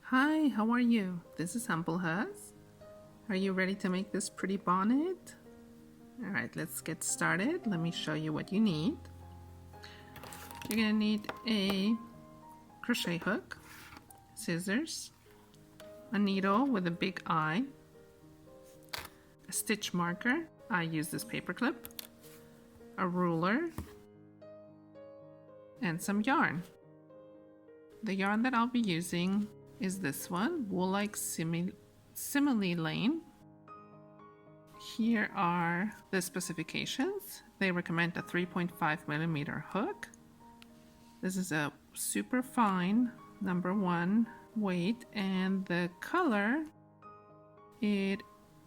Hi, how are you? This is Simplified. Are you ready to make this pretty bonnet? Alright, let's get started. Let me show you what you need. You're going to need a crochet hook, scissors, a needle with a big eye, a stitch marker. I use this paper clip, a ruler, and some yarn. The yarn that I'll be using is this one, woollike simile lane. Here are the specifications. They recommend a 3.5mm hook. This is a super fine #1 weight, and the color, it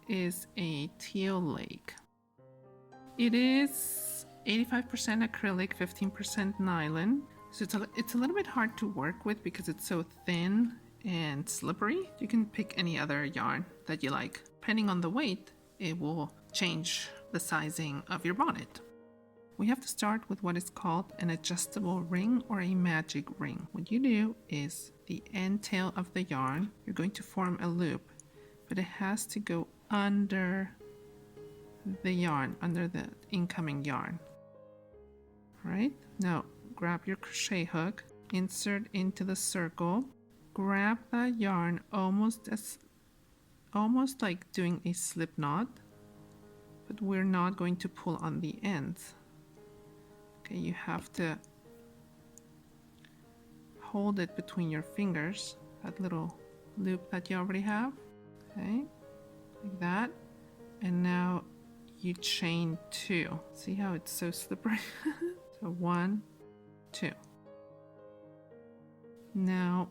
is a teal lake. It is 85% acrylic, 15% nylon. So it's a little bit hard to work with because it's so thin and slippery. You can pick any other yarn that you like. Depending on the weight, it will change the sizing of your bonnet. We have to start with what is called an adjustable ring or a magic ring. What you do is the end tail of the yarn, you're going to form a loop, but it has to go under the yarn, under the incoming yarn. All right, now grab your crochet hook, insert into the circle, grab that yarn almost like doing a slip knot, but we're not going to pull on the ends. Okay, you have to hold it between your fingers, that little loop that you already have. Okay, like that. And now you chain 2. See how it's so slippery? So 1, 2. Now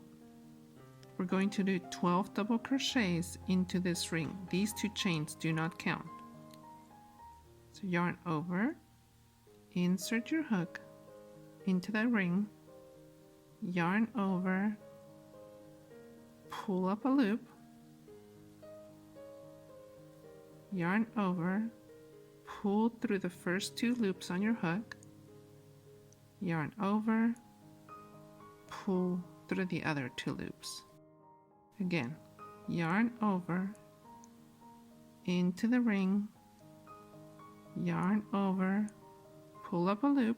we're going to do 12 double crochets into this ring. These 2 chains do not count. So yarn over, insert your hook into that ring, yarn over, pull up a loop, yarn over, pull through the first 2 loops on your hook, yarn over, pull through the other 2 loops. Again, yarn over, into the ring, yarn over, pull up a loop,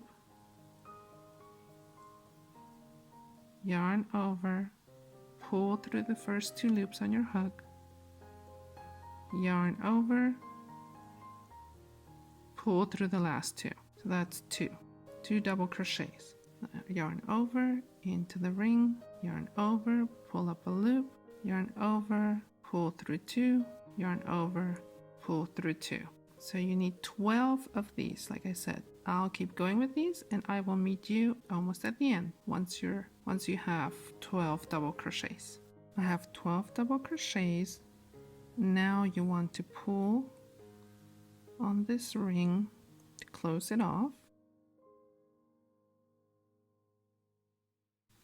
yarn over, pull through the first 2 loops on your hook, yarn over, pull through the last 2. So that's 2 double crochets. Yarn over, into the ring, yarn over, pull up a loop, yarn over, pull through 2, yarn over, pull through 2. So you need 12 of these. Like I said, I'll keep going with these and I will meet you almost at the end once you have 12 double crochets. I have 12 double crochets. Now you want to pull on this ring to close it off.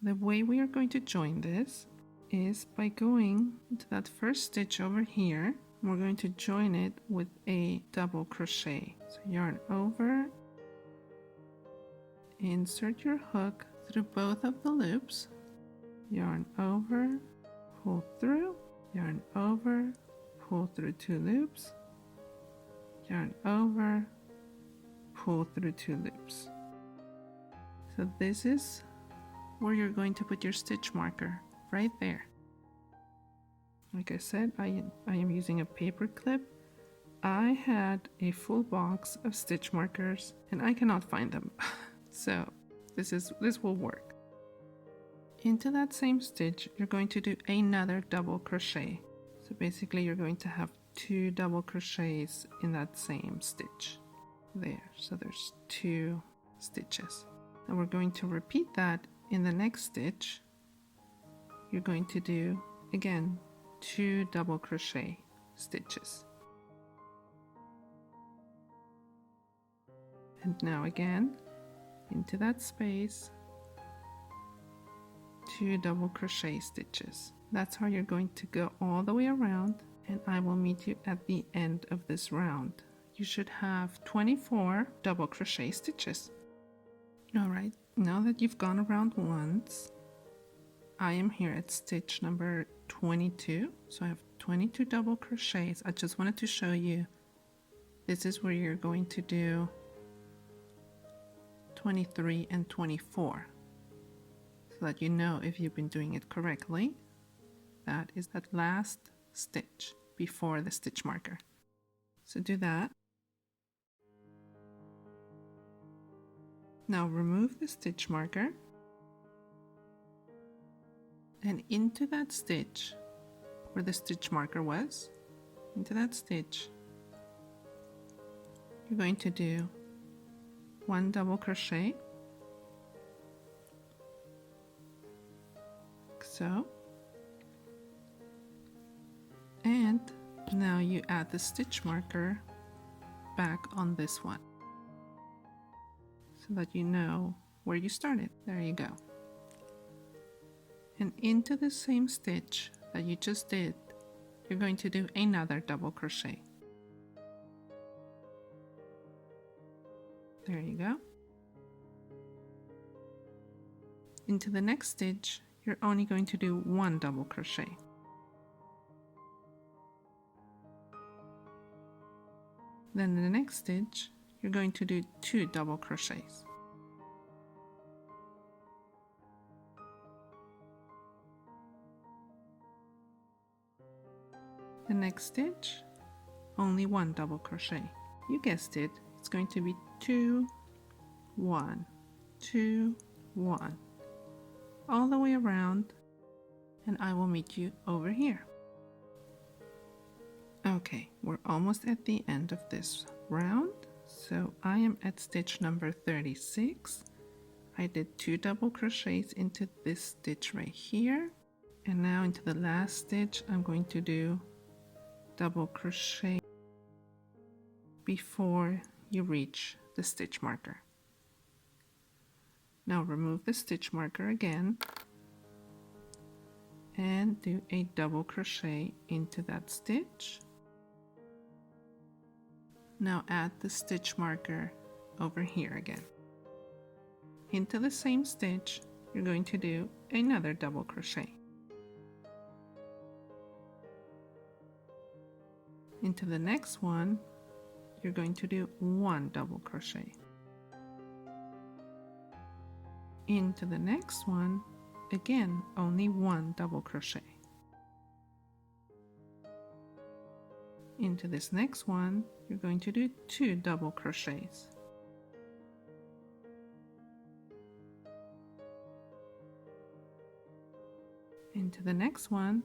The way we are going to join this is by going to that first stitch over here. We're going to join it with a double crochet. So yarn over, insert your hook through both of the loops, yarn over, pull through, yarn over, pull through 2 loops, yarn over, pull through 2 loops. So this is where you're going to put your stitch marker, right there. Like I said, I am using a paper clip. I had a full box of stitch markers and I cannot find them. So this will work. Into that same stitch, you're going to do another double crochet. So basically you're going to have 2 double crochets in that same stitch there. So there's 2 stitches. And we're going to repeat that in the next stitch. You're going to do again 2 double crochet stitches. And now again into that space, 2 double crochet stitches. That's how you're going to go all the way around, and I will meet you at the end of this round. You should have 24 double crochet stitches. All right, now that you've gone around once, I am here at stitch number 22. So I have 22 double crochets. I just wanted to show you this is where you're going to do 23 and 24, so that you know if you've been doing it correctly. That is that last stitch before the stitch marker. So do that. Now remove the stitch marker, and into that stitch where the stitch marker was, into that stitch, you're going to do 1 double crochet, like so, and now you add the stitch marker back on this one so that you know where you started. There you go. And into the same stitch that you just did, you're going to do another double crochet. There you go. Into the next stitch, you're only going to do 1 double crochet. Then in the next stitch, you're going to do 2 double crochets. The next stitch, only 1 double crochet. You guessed it, it's going to be 2, 1, 2, 1, all the way around, and I will meet you over here. Okay, we're almost at the end of this round, so I am at stitch number 36. I did 2 double crochets into this stitch right here, and now into the last stitch I'm going to do double crochet before you reach the stitch marker. Now remove the stitch marker again and do a double crochet into that stitch. Now add the stitch marker over here again. Into the same stitch, you're going to do another double crochet. Into the next one, you're going to do 1 double crochet. Into the next one, again, only 1 double crochet. Into this next one, you're going to do 2 double crochets. Into the next one,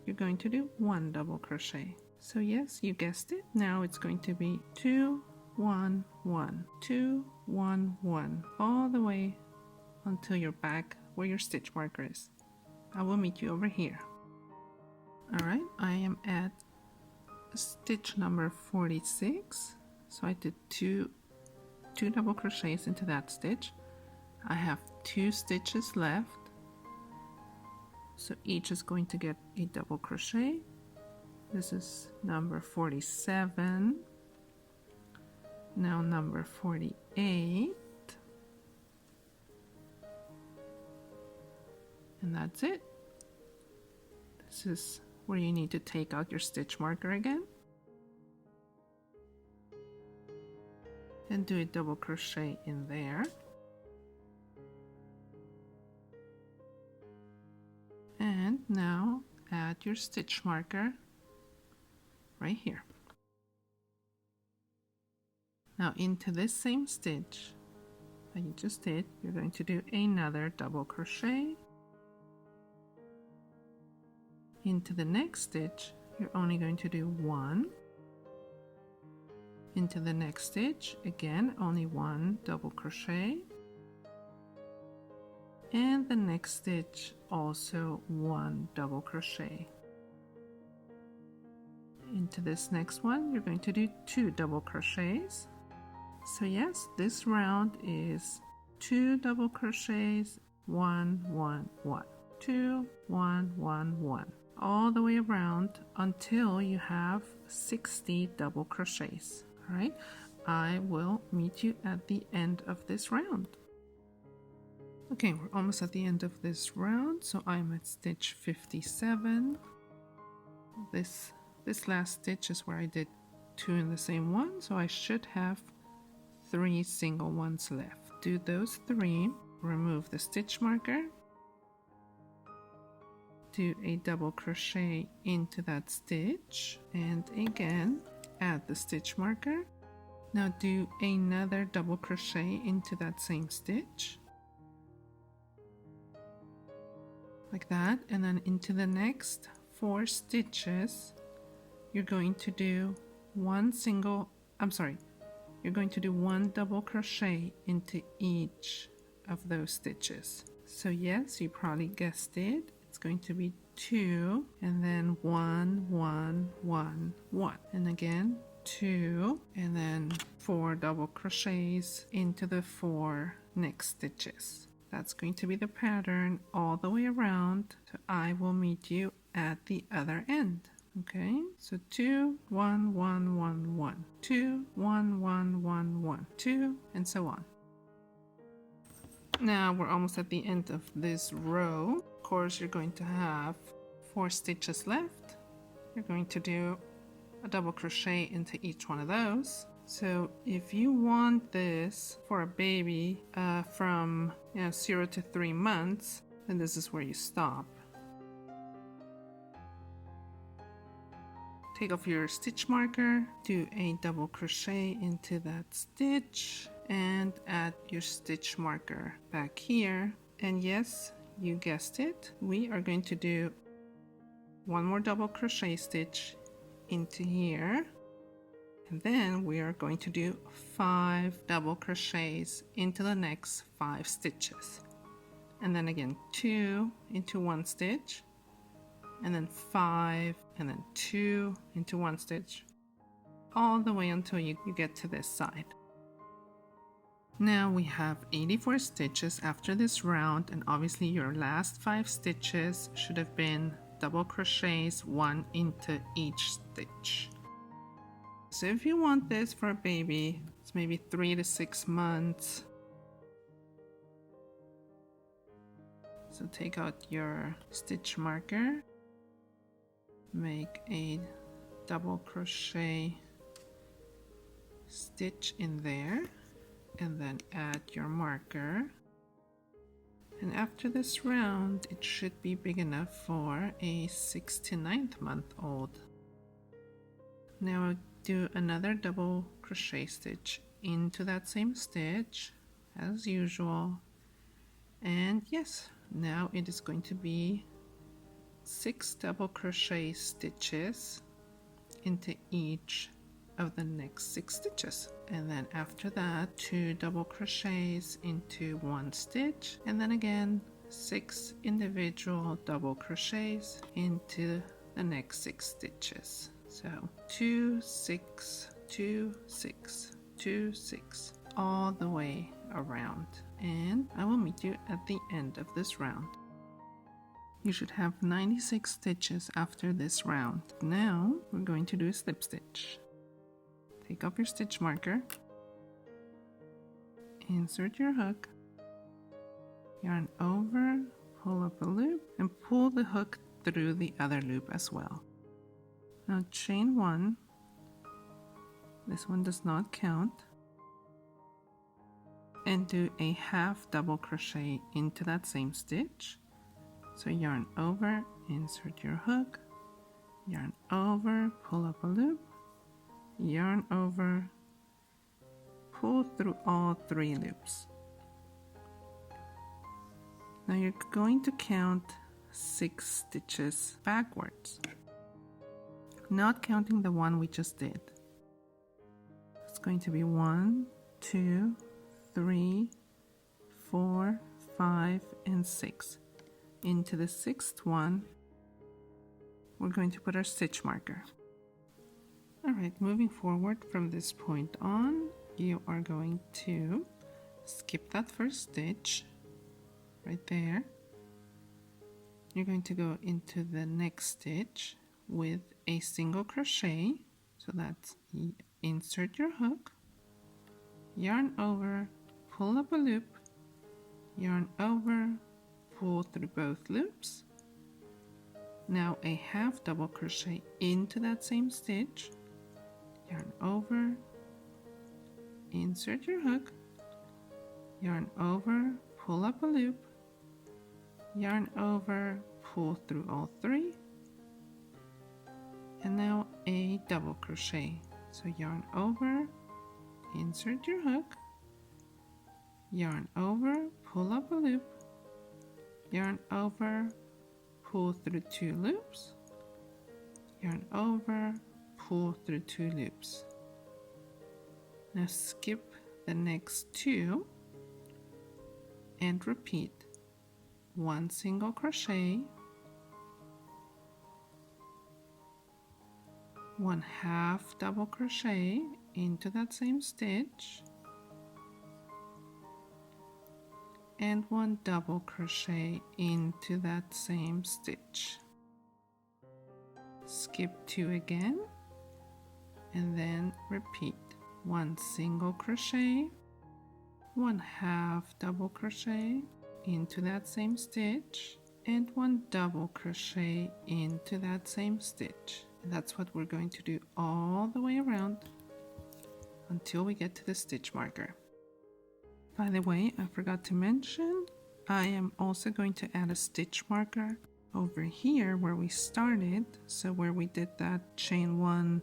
you're going to do 1 double crochet. So yes, you guessed it. Now it's going to be 2, 1, 1, 2, 1, 1, all the way until you're back where your stitch marker is. I will meet you over here. All right, I am at stitch number 46. So I did two double crochets into that stitch. I have 2 stitches left. So each is going to get a double crochet. This is number 47. Now number 48. And that's it. This is where you need to take out your stitch marker again. And do a double crochet in there. And now add your stitch marker right here. Now into this same stitch that you just did, you're going to do another double crochet. Into the next stitch, you're only going to do 1. Into the next stitch, again, only 1 double crochet. And the next stitch, also 1 double crochet. Into this next one, you're going to do 2 double crochets. So yes, this round is 2 double crochets, 1, 1, 1, 2, 1, 1, 1, all the way around until you have 60 double crochets. All right, I will meet you at the end of this round. Okay, we're almost at the end of this round, so I'm at stitch 57. This last stitch is where I did 2 in the same one, so I should have 3 single ones left. Do those 3, remove the stitch marker, do a double crochet into that stitch, and again add the stitch marker. Now do another double crochet into that same stitch, like that, and then into the next 4 stitches you're going to do one double crochet into each of those stitches. So yes, you probably guessed it, it's going to be 2 and then 1 1 1 1, and again 2 and then 4 double crochets into the 4 next stitches. That's going to be the pattern all the way around. So I will meet you at the other end. Okay, so 2 1 1 1 1 2 1 1 1 1 2, and so on. Now we're almost at the end of this row. Of course, you're going to have 4 stitches left. You're going to do a double crochet into each one of those. So if you want this for a baby from 0 to 3 months, then this is where you stop. Take off your stitch marker, do a double crochet into that stitch, and add your stitch marker back here. And yes, you guessed it, we are going to do one more double crochet stitch into here, and then we are going to do 5 double crochets into the next 5 stitches, and then again 2 into 1 stitch, and then 5, and then 2 into 1 stitch, all the way until you get to this side. Now we have 84 stitches after this round, and obviously your last 5 stitches should have been double crochets 1 into each stitch. So if you want this for a baby, it's maybe 3 to 6 months. So take out your stitch marker, make a double crochet stitch in there, and then add your marker. And after this round, it should be big enough for a 6th to 9th month old. Now do another double crochet stitch into that same stitch as usual, and yes, now it is going to be 6 double crochet stitches into each of the next 6 stitches, and then after that 2 double crochets into 1 stitch, and then again 6 individual double crochets into the next 6 stitches. So 2 6 2 6 2 6 all the way around, and I will meet you at the end of this round. You should have 96 stitches after this round. Now we're going to do a slip stitch. Take off your stitch marker, insert your hook, yarn over, pull up a loop, and pull the hook through the other loop as well. Now chain 1, this one does not count, and do a half double crochet into that same stitch. So yarn over, insert your hook, yarn over, pull up a loop, yarn over, pull through all 3 loops. Now you're going to count 6 stitches backwards, not counting the one we just did. It's going to be 1 2 3 4 5 and 6. Into the 6th one we're going to put our stitch marker. Alright, moving forward from this point on, you are going to skip that first stitch right there. You're going to go into the next stitch with a single crochet. So that's insert your hook, yarn over, pull up a loop, yarn over, pull through both loops. Now a half double crochet into that same stitch, yarn over, insert your hook, yarn over, pull up a loop, yarn over, pull through all three, and now a double crochet. So yarn over, insert your hook, yarn over, pull up a loop, yarn over, pull through two loops, yarn over, pull through two loops. Now skip the next two and repeat one single crochet, one half double crochet into that same stitch, and one double crochet into that same stitch. Skip two again and then repeat one single crochet, one half double crochet into that same stitch, and one double crochet into that same stitch. And that's what we're going to do all the way around until we get to the stitch marker. By the way, I forgot to mention, I am also going to add a stitch marker over here where we started, so where we did that chain one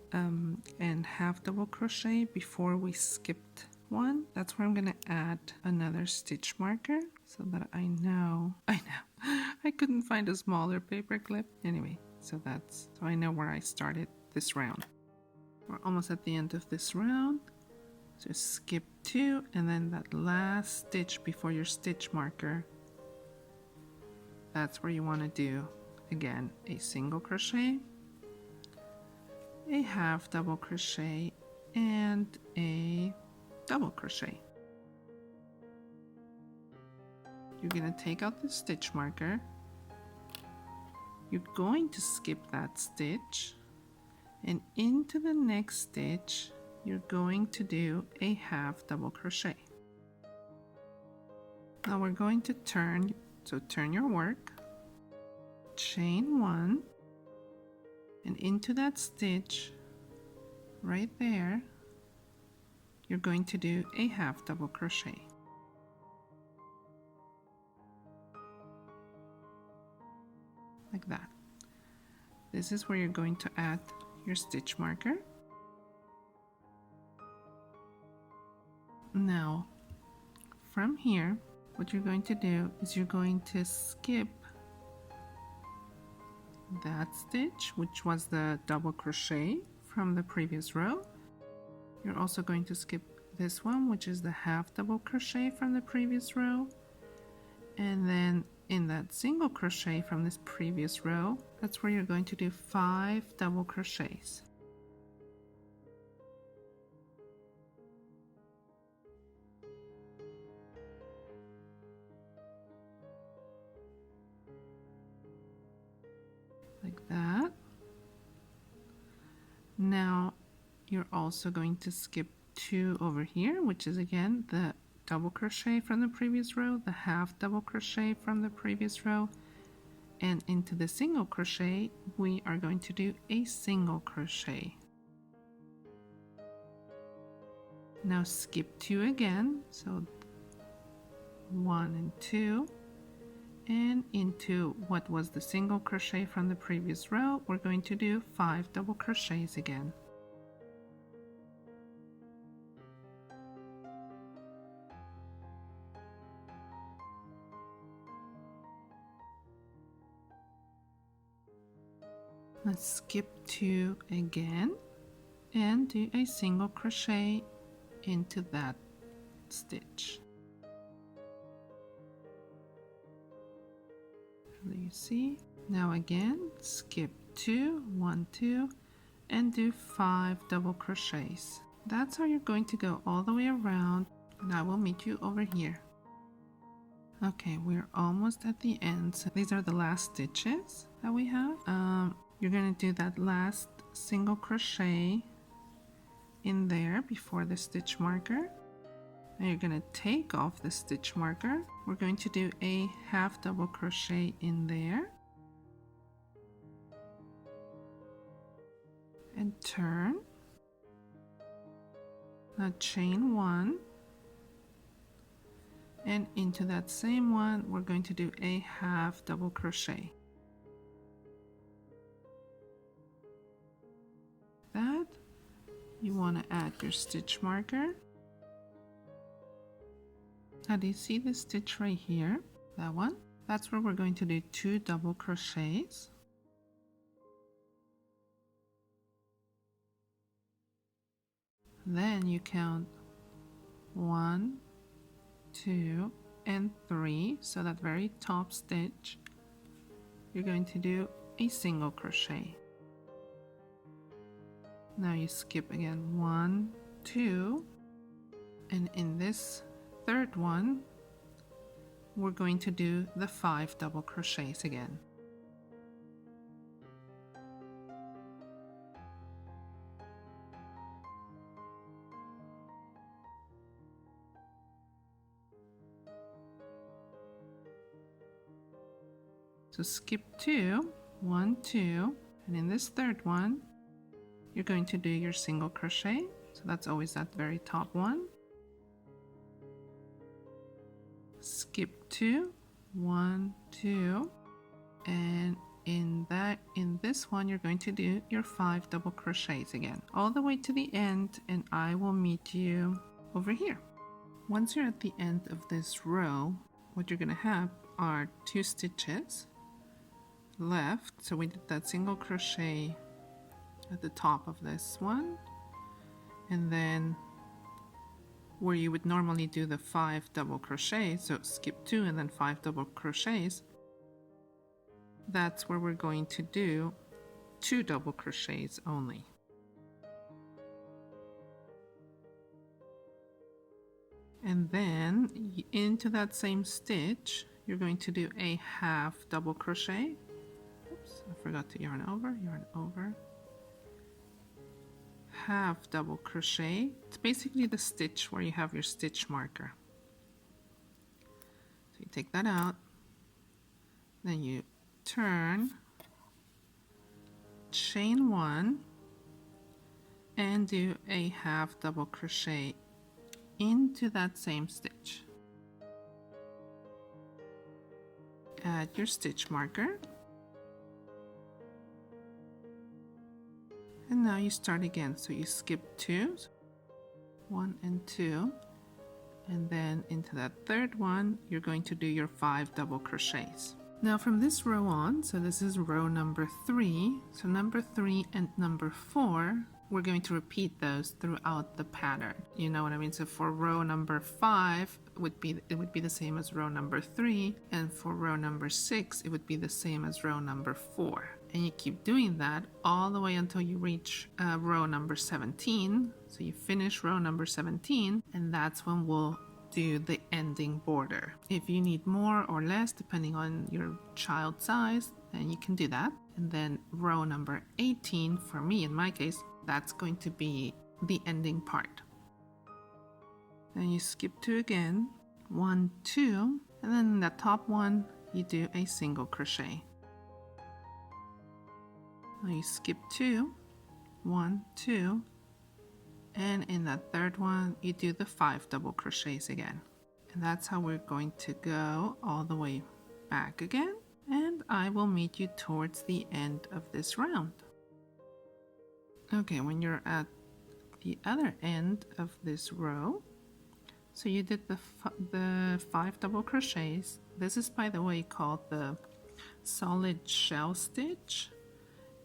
and half double crochet before we skipped one. That's where I'm going to add another stitch marker so that I know I couldn't find a smaller paper clip. Anyway, so I know where I started this round. We're almost at the end of this round. So skip two, and then that last stitch before your stitch marker, that's where you want to do, again, a single crochet, a half double crochet, and a double crochet. You're going to take out the stitch marker. You're going to skip that stitch, and into the next stitch you're going to do a half double crochet. Now we're going to turn your work, chain one, and into that stitch right there you're going to do a half double crochet. Like that. This is where you're going to add your stitch marker. Now, from here, what you're going to do is you're going to skip that stitch, which was the double crochet from the previous row. You're also going to skip this one, which is the half double crochet from the previous row. And then in that single crochet from this previous row, that's where you're going to do 5 double crochets. Like that. Now you're also going to skip 2 over here, which is again the double crochet from the previous row, the half double crochet from the previous row, and into the single crochet we are going to do a single crochet. Now skip 2 again, so 1 and 2, and into what was the single crochet from the previous row we're going to do 5 double crochets again. Let's skip 2 again and do a single crochet into that stitch. You see, now again skip 2, 1, 2, and do 5 double crochets. That's how you're going to go all the way around, and I will meet you over here. Okay, we're almost at the end. So these are the last stitches that we have. You're going to do that last single crochet in there before the stitch marker, Now you're going to take off the stitch marker. We're going to do a half double crochet in there and turn. Now chain 1, and into that same one we're going to do a half double crochet. That you want to add your stitch marker. Now do you see this stitch right here? That one? That's where we're going to do 2 double crochets. Then you count 1, 2, and 3. So that very top stitch, you're going to do a single crochet. Now you skip again 1, 2, and in this third one, we're going to do the 5 double crochets again. So skip 2, 1, 2, and in this third one, you're going to do your single crochet. So that's always that very top one. Skip 2, 1, 2, and in this one you're going to do your 5 double crochets again all the way to the end, and I will meet you over here. Once you're at the end of this row, what you're going to have are 2 stitches left. So we did that single crochet at the top of this one, and then where you would normally do the 5 double crochets, so skip 2 and then 5 double crochets, that's where we're going to do 2 double crochets only. And then into that same stitch you're going to do a half double crochet. Oops, I forgot to yarn over, half double crochet. It's basically the stitch where you have your stitch marker. So you take that out, then you turn, chain 1, and do a half double crochet into that same stitch. Add your stitch marker, and now you start again. So you skip 2, 1 and 2, and then into that third one you're going to do your 5 double crochets. Now from this row on, so this is row number 3, so number 3 and number 4, we're going to repeat those throughout the pattern. You know what I mean? So for row number 5 it would be the same as row number 3, and for row number 6 it would be the same as row number 4. And you keep doing that all the way until you reach row number 17. So you finish row number 17, and that's when we'll do the ending border. If you need more or less depending on your child size, then you can do that. And then row number 18, for me in my case, that's going to be the ending part. Then you skip 2 again, 1, 2, and then in the top one you do a single crochet. Now you skip 2, 1, 2, and in that third one you do the 5 double crochets again. And that's how we're going to go all the way back again, and I will meet you towards the end of this round. Okay, when you're at the other end of this row, so you did the 5 double crochets. This is, by the way, called the solid shell stitch.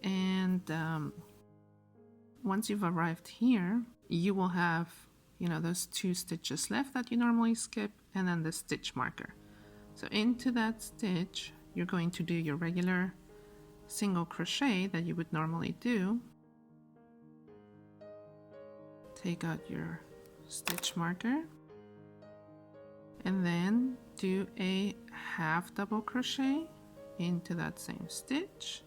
And once you've arrived here, you will have, you know, those 2 stitches left that you normally skip, and then the stitch marker. So into that stitch you're going to do your regular single crochet that you would normally do. Take out your stitch marker, and then do a half double crochet into that same stitch,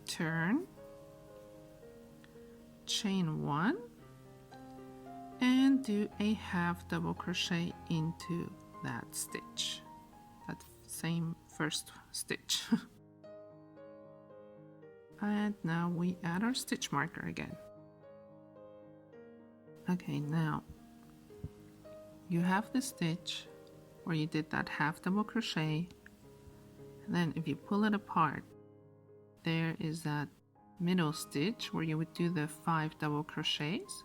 turn, chain 1, and do a half double crochet into that stitch, that same first stitch. And now we add our stitch marker again. Okay, now you have the stitch where you did that half double crochet, and then if you pull it apart, there is that middle stitch where you would do the 5 double crochets,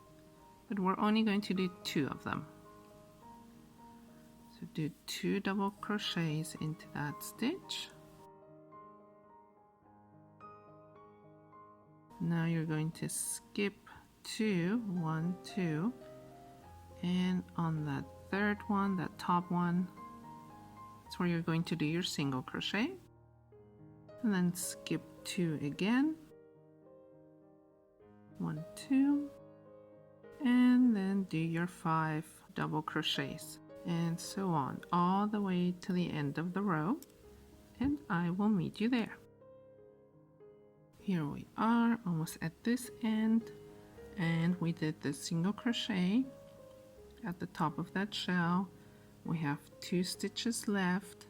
but we're only going to do 2 of them. So do 2 double crochets into that stitch. Now you're going to skip 2, 1, 2, and on that third one, that top one, that's where you're going to do your single crochet, and then skip 2 again, 1, 2, and then do your 5 double crochets, and so on all the way to the end of the row, and I will meet you there. Here we are, almost at this end, and we did the single crochet at the top of that shell. We have 2 stitches left,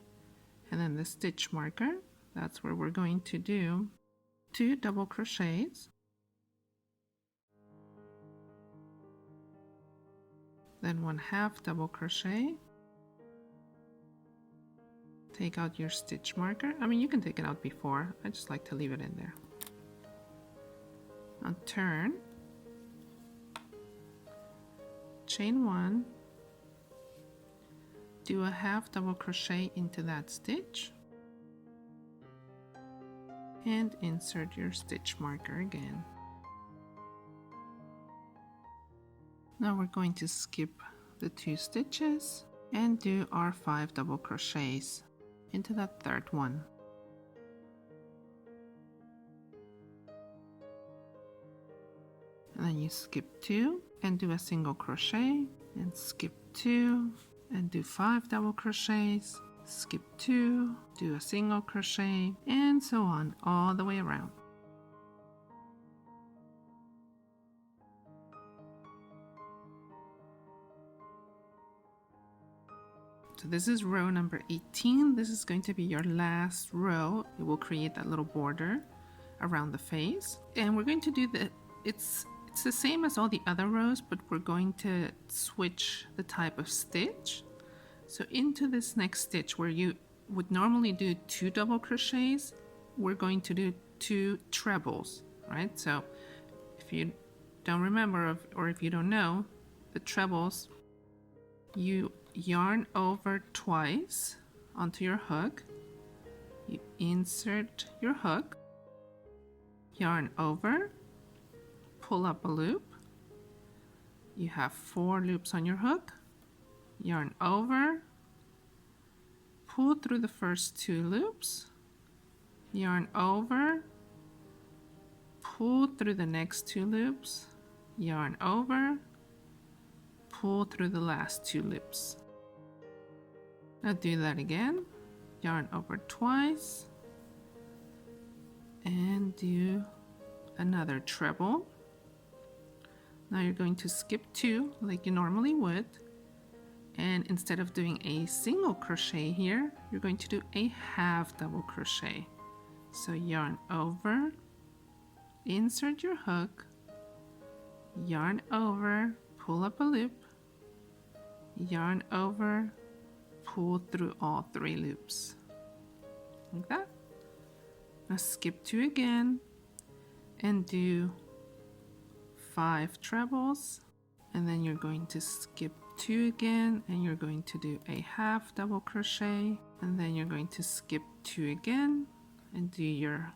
and then the stitch marker, that's where we're going to do 2 double crochets, then 1 half double crochet, take out your stitch marker. I mean, you can take it out before, I just like to leave it in there. Now turn, chain 1, do a half double crochet into that stitch, and insert your stitch marker again. Now we're going to skip the 2 stitches and do our 5 double crochets into that third one. And then you skip 2 and do a single crochet, and skip 2 and do 5 double crochets, skip 2, do a single crochet, and so on all the way around. So this is row number 18. This is going to be your last row. It will create that little border around the face, and we're going to do it's the same as all the other rows, but we're going to switch the type of stitch. So into this next stitch where you would normally do 2 double crochets, we're going to do 2 trebles, right? So if you don't remember, or if you don't know, the trebles, you yarn over twice onto your hook, you insert your hook, yarn over, pull up a loop, you have 4 loops on your hook, yarn over, pull through the first 2 loops, yarn over, pull through the next 2 loops, yarn over, pull through the last 2 loops. Now do that again, yarn over twice, and do another treble. Now you're going to skip 2 like you normally would, and instead of doing a single crochet here, you're going to do a half double crochet. So yarn over, insert your hook, yarn over, pull up a loop, yarn over, pull through all 3 loops, like that. Now skip 2 again and do 5 trebles, and then you're going to skip 2 again, and you're going to do a half double crochet, and then you're going to skip 2 again and do your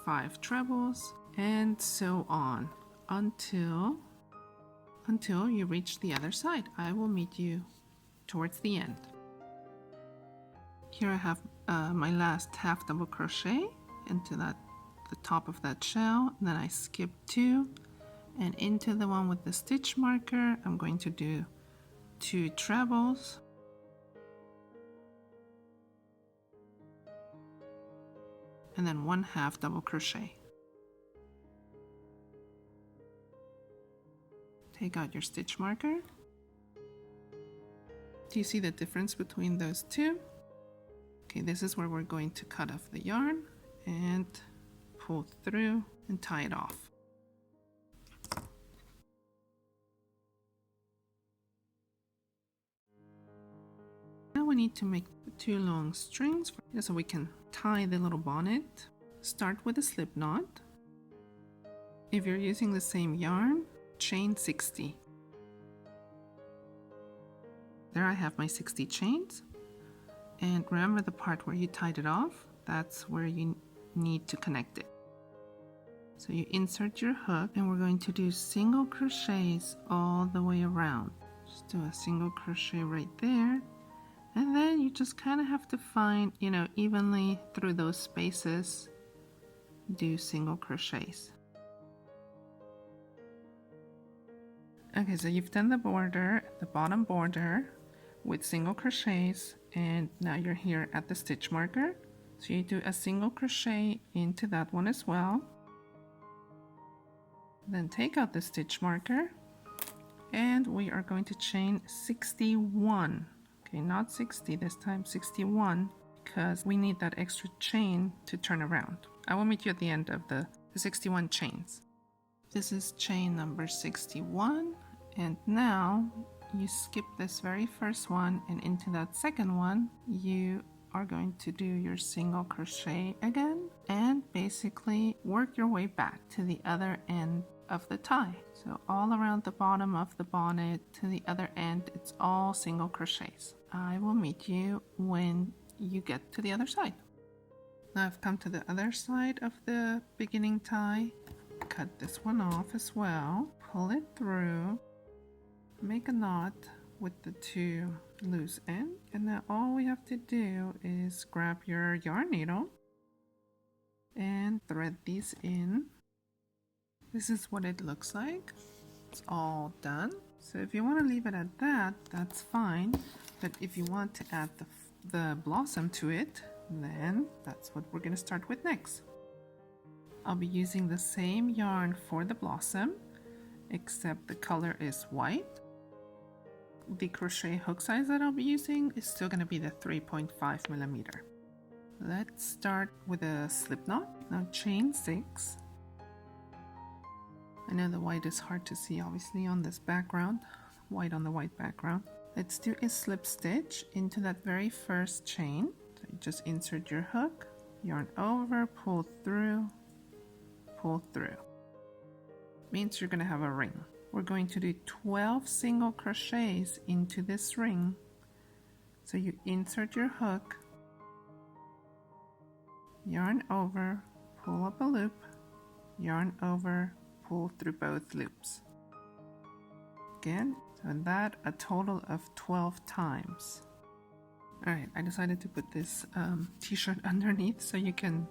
5 trebles, and so on until you reach the other side. I will meet you towards the end. Here I have my last half double crochet into the top of that shell, and then I skip 2, and into the one with the stitch marker I'm going to do 2 trebles, and then 1 half double crochet. Take out your stitch marker Do you see the difference between those two? Okay, this is where we're going to cut off the yarn and pull through and tie it off. Now we need to make 2 long strings so we can tie the little bonnet. Start with a slip knot. If you're using the same yarn, chain 60. There I have my 60 chains. And remember the part where you tied it off, that's where you need to connect it. So you insert your hook and we're going to do single crochets all the way around. Just do a single crochet right there. And then you just kind of have to find, evenly through those spaces, do single crochets. Okay, so you've done the border, the bottom border with single crochets, and now you're here at the stitch marker. So you do a single crochet into that one as well. Then take out the stitch marker and we are going to chain 61. Okay, not 60 this time, 61, because we need that extra chain to turn around. I will meet you at the end of the 61 chains. This is chain number 61, and now you skip this very first one, and into that second one you are going to do your single crochet again and basically work your way back to the other end of the tie. So all around the bottom of the bonnet to the other end, it's all single crochets. I will meet you when you get to the other side. Now I've come to the other side of the beginning tie. Cut this one off as well, pull it through, make a knot with the 2 loose ends, and now all we have to do is grab your yarn needle and thread these in. This is what it looks like. It's all done. So if you want to leave it at that, that's fine. But if you want to add the blossom to it, then that's what we're going to start with next. I'll be using the same yarn for the blossom, except the color is white. The crochet hook size that I'll be using is still going to be the 3.5 millimeter. Let's start with a slip knot. Now chain 6. I know the white is hard to see obviously on this background, white on the white background. Let's do a slip stitch into that very first chain. So you just insert your hook, yarn over, pull through, pull through. Means you're going to have a ring. We're going to do 12 single crochets into this ring. So you insert your hook, yarn over, pull up a loop, yarn over, pull through both loops. Again, so that a total of 12 times. Alright, I decided to put this t-shirt underneath so you can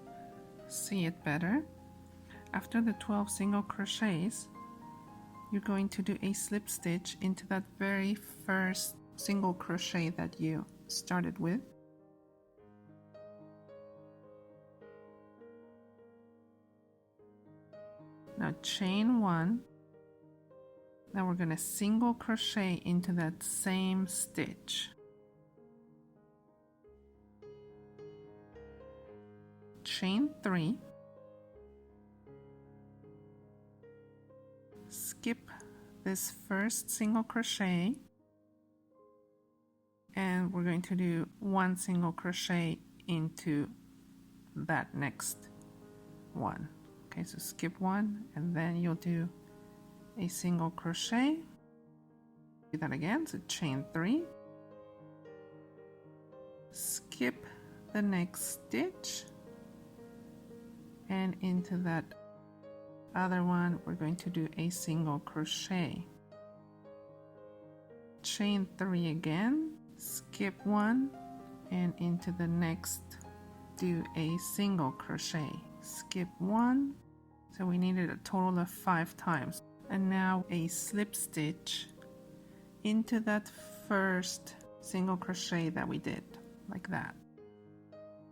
see it better. After the 12 single crochets, you're going to do a slip stitch into that very first single crochet that you started with. Now chain 1. Now we're going to single crochet into that same stitch. Chain 3. Skip this first single crochet and we're going to do 1 single crochet into that next one. Okay, so skip 1 and then you'll do a single crochet. Do that again, so chain 3. Skip the next stitch and into that other one we're going to do a single crochet. Chain 3 again, skip 1 and into the next do a single crochet. Skip 1, so we needed a total of 5 times. And now a slip stitch into that first single crochet that we did, like that.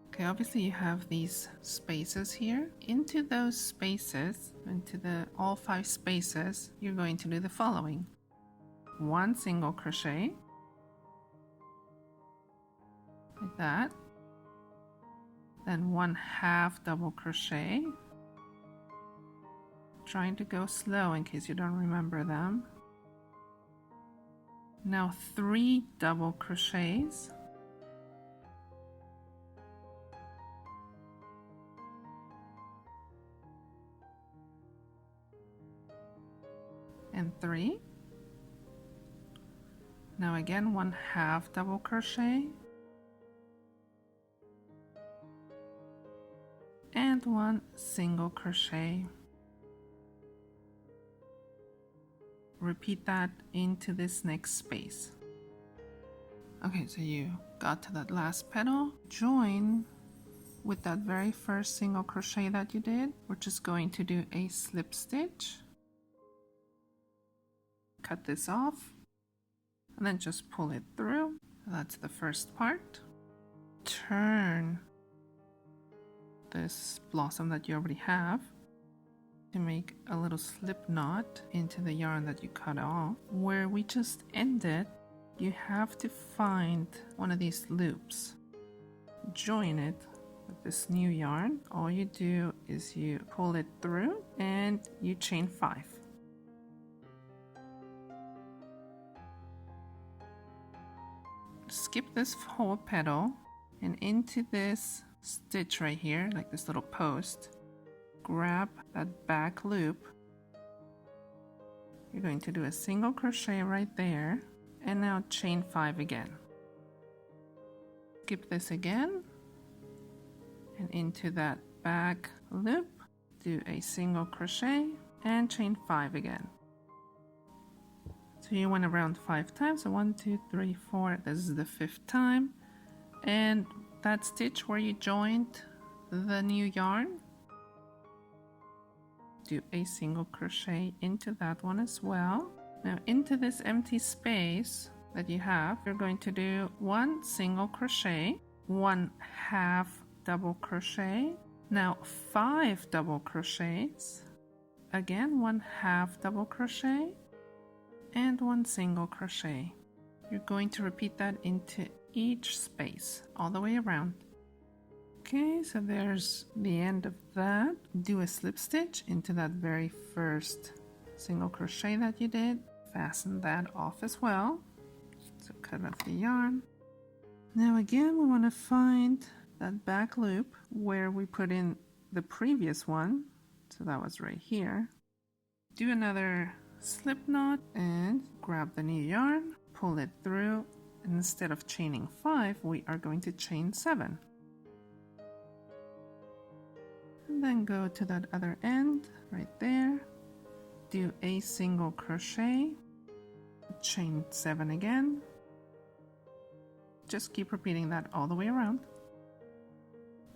Okay, obviously you have these spaces here. Into those spaces, into all 5 spaces, you're going to do the following. 1 single crochet, like that. Then 1/2 double crochet. Trying to go slow in case you don't remember them. Now 3 double crochets. And 3. Now again 1/2 double crochet. And 1 single crochet. Repeat that into this next space. Okay, so you got to that last petal. Join with that very first single crochet that you did. We're just going to do a slip stitch. Cut this off and then just pull it through. That's the first part. Turn this blossom that you already have to make a little slip knot into the yarn that you cut off. Where we just ended, you have to find one of these loops. Join it with this new yarn. All you do is you pull it through and you chain 5. Skip this whole petal and into this stitch right here, like this little post, grab that back loop. You're going to do a single crochet right there and now chain 5 again. Skip this again and into that back loop, do a single crochet and chain 5 again. So you went around 5 times, so 1, 2, 3, 4, this is the 5th time. And that stitch where you joined the new yarn, do a single crochet into that one as well. Now into this empty space that you have, you're going to do 1 single crochet, 1/2 double crochet, now 5 double crochets, again 1/2 double crochet, and 1 single crochet. You're going to repeat that into each space all the way around. Okay, so there's the end of that. Do a slip stitch into that very first single crochet that you did. Fasten that off as well. So cut off the yarn. Now again, we want to find that back loop where we put in the previous one. So that was right here. Do another slip knot and grab the new yarn, pull it through, and instead of chaining 5, we are going to chain 7. And then go to that other end right there, do a single crochet, chain 7 again. Just keep repeating that all the way around.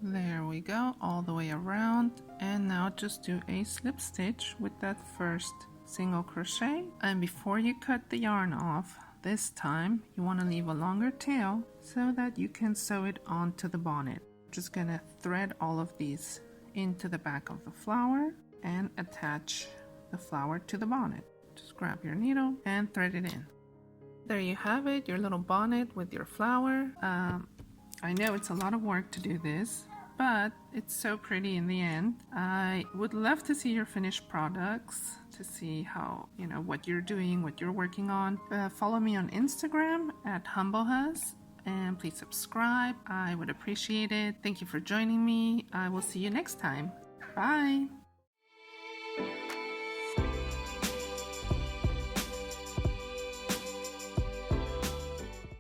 There we go, all the way around. And now just do a slip stitch with that first single crochet. And before you cut the yarn off, this time you want to leave a longer tail so that you can sew it onto the bonnet. Just gonna thread all of these into the back of the flower and attach the flower to the bonnet. Just grab your needle and thread it in. There you have it, your little bonnet with your flower. I know it's a lot of work to do this, but it's so pretty in the end. I would love to see your finished products, to see how, what you're doing, what you're working on. Follow me on Instagram at HumbleHus, and please subscribe. I would appreciate it. Thank you for joining me. I will see you next time. Bye.